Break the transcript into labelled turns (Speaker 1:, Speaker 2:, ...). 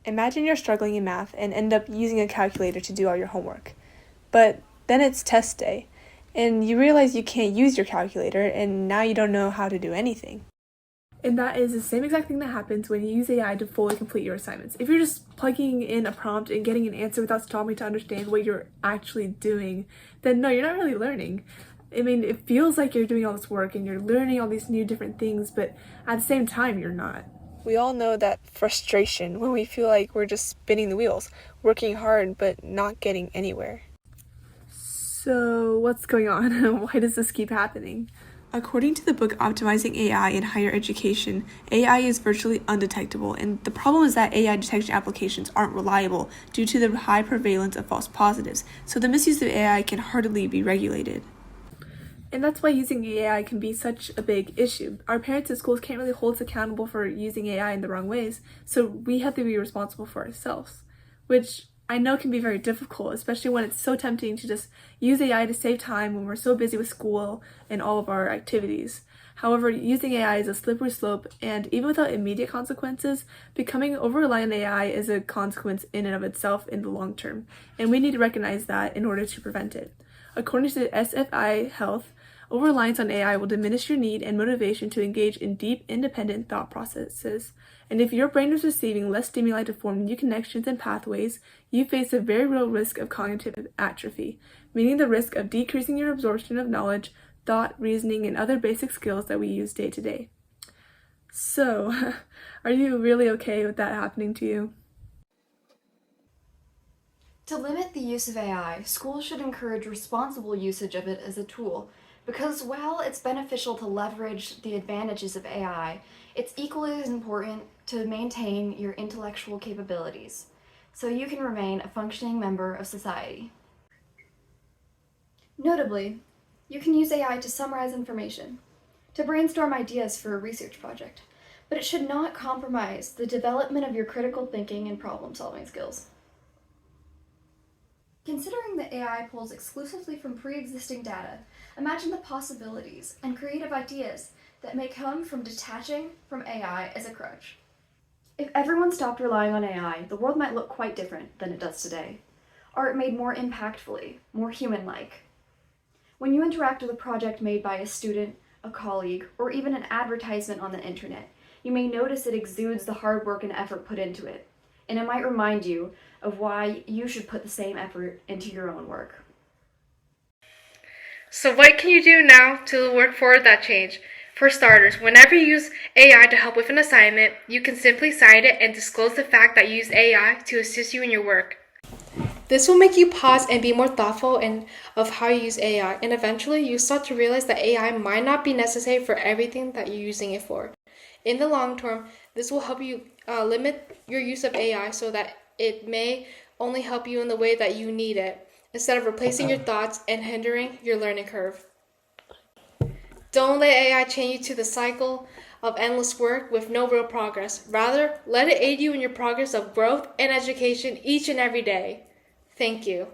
Speaker 1: Imagine you're struggling in math and end up using a calculator to do all your homework. But then it's test day, and you realize you can't use your calculator, and now you don't know how to do anything. And that is the same exact thing that happens when you use AI to fully complete your assignments. If you're just plugging in a prompt and getting an answer without stopping to understand what you're actually doing, then no, you're not really learning. I mean, it feels like you're doing all this work and you're learning all these new different things, but at the same time, you're not. We all know that frustration when we feel like we're just spinning the wheels, working hard but not getting anywhere. So, what's going on? Why does this keep happening? According to the book Optimizing AI in Higher Education, AI is virtually undetectable, and the problem is that AI detection applications aren't reliable due to the high prevalence of false positives, so the misuse of AI can hardly be regulated. And that's why using AI can be such a big issue. Our parents at schools can't really hold us accountable for using AI in the wrong ways, so we have to be responsible for ourselves, which I know can be very difficult, especially when it's so tempting to just use AI to save time when we're so busy with school and all of our activities. However, using AI is a slippery slope, and even without immediate consequences, becoming over-reliant on AI is a consequence in and of itself in the long term, and we need to recognize that in order to prevent it. According to SFI Health, over-reliance on AI will diminish your need and motivation to engage in deep, independent thought processes. And if your brain is receiving less stimuli to form new connections and pathways, you face a very real risk of cognitive atrophy, meaning the risk of decreasing your absorption of knowledge, thought, reasoning, and other basic skills that we use day to day. So, are you really okay with that happening to you?
Speaker 2: To limit the use of AI, schools should encourage responsible usage of it as a tool, because while it's beneficial to leverage the advantages of AI, it's equally as important to maintain your intellectual capabilities, so you can remain a functioning member of society. Notably, you can use AI to summarize information, to brainstorm ideas for a research project, but it should not compromise the development of your critical thinking and problem-solving skills. Considering that AI pulls exclusively from pre-existing data, imagine the possibilities and creative ideas that may come from detaching from AI as a crutch. If everyone stopped relying on AI, the world might look quite different than it does today. Art made more impactfully, more human-like. When you interact with a project made by a student, a colleague, or even an advertisement on the internet, you may notice it exudes the hard work and effort put into it, and it might remind you of why you should put the same effort into your own work.
Speaker 3: So what can you do now to work forward that change? For starters, whenever you use AI to help with an assignment, you can simply cite it and disclose the fact that you use AI to assist you in your work. This will make you pause and be more thoughtful of how you use AI, and eventually you start to realize that AI might not be necessary for everything that you're using it for. In the long term, this will help you limit your use of AI so that it may only help you in the way that you need it, instead of replacing your thoughts and hindering your learning curve. Don't let AI chain you to the cycle of endless work with no real progress. Rather, let it aid you in your progress of growth and education each and every day. Thank you.